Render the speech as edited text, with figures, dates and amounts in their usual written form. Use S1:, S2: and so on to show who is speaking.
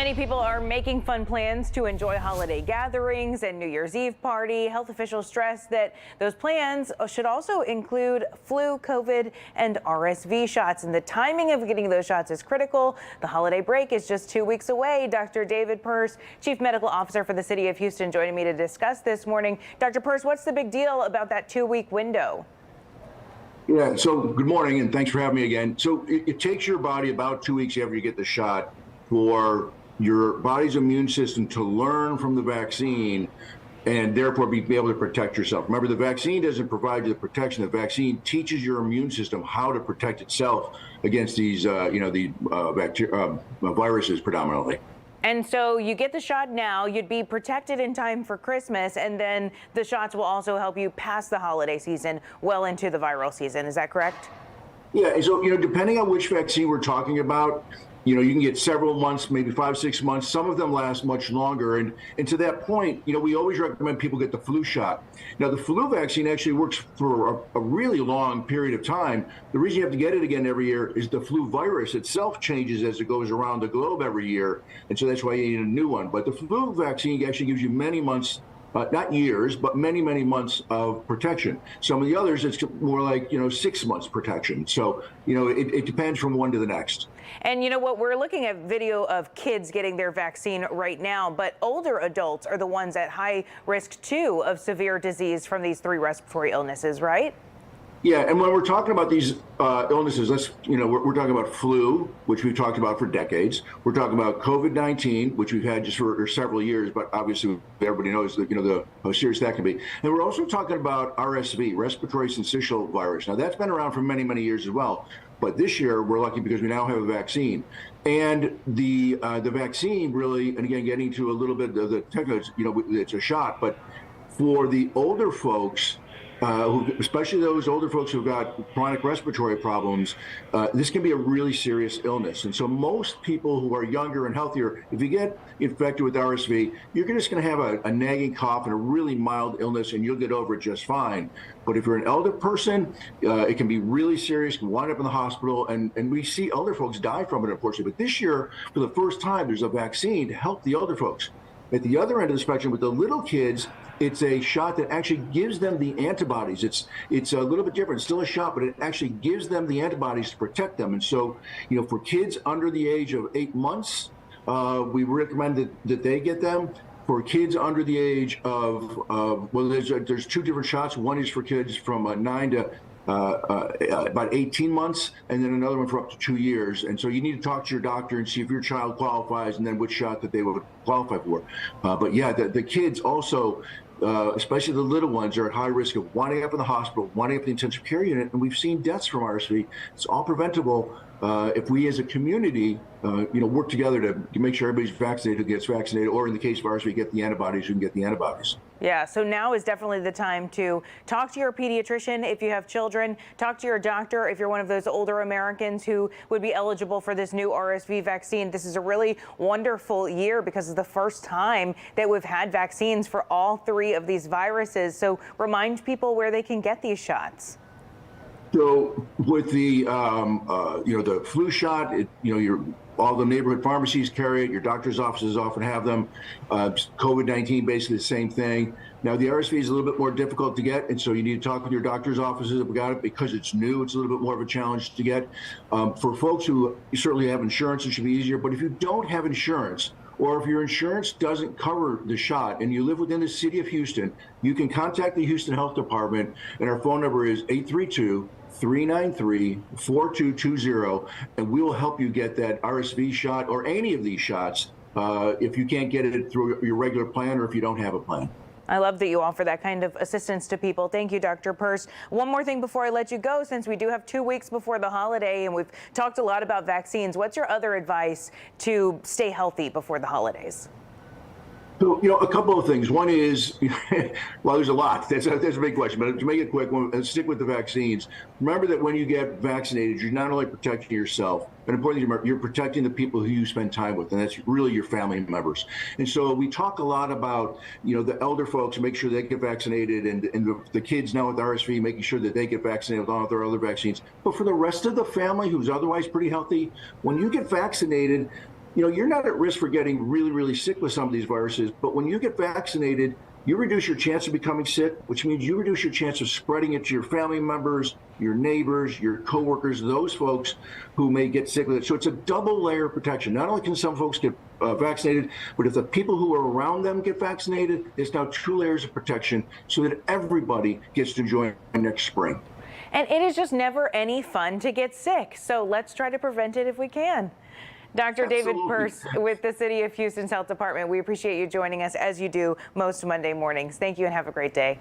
S1: Many people are making fun plans to enjoy holiday gatherings and New Year's Eve party. Health officials stress that those plans should also include flu, COVID, and RSV shots. And the timing of getting those shots is critical. The holiday break is just 2 weeks away. Dr. David Pearce, Chief Medical Officer for the City of Houston, joining me to discuss this morning. Dr. Pearce, what's the big deal about that 2-week window?
S2: Yeah, so good morning and thanks for having me again. So it takes your body about 2 weeks after you get the shot for your body's immune system to learn from the vaccine and therefore be able to protect yourself. Remember, the vaccine doesn't provide you the protection. The vaccine teaches your immune system how to protect itself against these, viruses predominantly.
S1: And so you get the shot now, you'd be protected in time for Christmas, and then the shots will also help you pass the holiday season well into the viral season. Is that correct?
S2: Yeah, so, depending on which vaccine we're talking about, you can get several months, maybe 5-6 months. Some of them last much longer. And to that point, we always recommend people get the flu shot. Now, the flu vaccine actually works for a really long period of time. The reason you have to get it again every year is the flu virus itself changes as it goes around the globe every year. And so that's why you need a new one. But the flu vaccine actually gives you many months, not years, but many, many months of protection. Some of the others, it's more like, 6 months protection. So, it depends from one to the next.
S1: And you know what, we're looking at video of kids getting their vaccine right now, but older adults are the ones at high risk too of severe disease from these 3 respiratory illnesses, right?
S2: Yeah, and when we're talking about these illnesses, we're talking about flu, which we've talked about for decades. We're talking about COVID-19, which we've had just for several years, but obviously everybody knows that, how serious that can be. And we're also talking about RSV, respiratory syncytial virus. Now, that's been around for many, many years as well. But this year, we're lucky because we now have a vaccine. And the vaccine really, and again, getting to a little bit of the technical, it's a shot, but for the older folks, especially those older folks who've got chronic respiratory problems, this can be a really serious illness. And so most people who are younger and healthier, if you get infected with RSV, you're just going to have a nagging cough and a really mild illness, and you'll get over it just fine. But if you're an elder person, it can be really serious, can wind up in the hospital, and we see elder folks die from it, unfortunately. But this year, for the first time, there's a vaccine to help the elder folks. At the other end of the spectrum, with the little kids, it's a shot that actually gives them the antibodies. It's a little bit different. It's still a shot, but it actually gives them the antibodies to protect them. And so, for kids under the age of 8 months, we recommend that they get them. For kids under the age of, there's 2 different shots. One is for kids from 9 to about 18 months, and then another one for up to 2 years. And so you need to talk to your doctor and see if your child qualifies and then which shot that they would qualify for. But yeah, the kids also, especially the little ones, are at high risk of winding up in the hospital, winding up in the intensive care unit. And we've seen deaths from RSV. It's all preventable if we as a community, work together to make sure everybody's vaccinated who gets vaccinated, or in the case of RSV, get the antibodies who can get the antibodies.
S1: Yeah, so now is definitely the time to talk to your pediatrician if you have children, talk to your doctor if you're one of those older Americans who would be eligible for this new RSV vaccine. This is a really wonderful year because it's the first time that we've had vaccines for all 3 of these viruses. So remind people where they can get these shots.
S2: So with the the flu shot, all the neighborhood pharmacies carry it. Your doctor's offices often have them. COVID-19, basically the same thing. Now, the RSV is a little bit more difficult to get, and so you need to talk with your doctor's offices about it because it's new. It's a little bit more of a challenge to get. For folks who certainly have insurance, it should be easier. But if you don't have insurance, or if your insurance doesn't cover the shot and you live within the city of Houston, you can contact the Houston Health Department, and our phone number is 832-393-4220, and we will help you get that RSV shot or any of these shots if you can't get it through your regular plan or if you don't have a plan.
S1: I love that you offer that kind of assistance to people. Thank you, Dr. Pearce. One more thing before I let you go, since we do have 2 weeks before the holiday and we've talked a lot about vaccines, what's your other advice to stay healthy before the holidays?
S2: So, a couple of things. One is, well, there's a lot. That's a big question, but to make it quick, stick with the vaccines. Remember that when you get vaccinated, you're not only protecting yourself, but importantly, you're protecting the people who you spend time with, and that's really your family members. And so we talk a lot about, the elder folks, make sure they get vaccinated, and the kids now with RSV, making sure that they get vaccinated with all of their other vaccines. But for the rest of the family who's otherwise pretty healthy, when you get vaccinated, you're not at risk for getting really, really sick with some of these viruses, but when you get vaccinated, you reduce your chance of becoming sick, which means you reduce your chance of spreading it to your family members, your neighbors, your coworkers, those folks who may get sick with it. So it's a double layer of protection. Not only can some folks get vaccinated, but if the people who are around them get vaccinated, there's now 2 layers of protection so that everybody gets to enjoy next spring.
S1: And it is just never any fun to get sick. So let's try to prevent it if we can. Dr. David Pearce with the City of Houston's Health Department, we appreciate you joining us as you do most Monday mornings. Thank you and have a great day.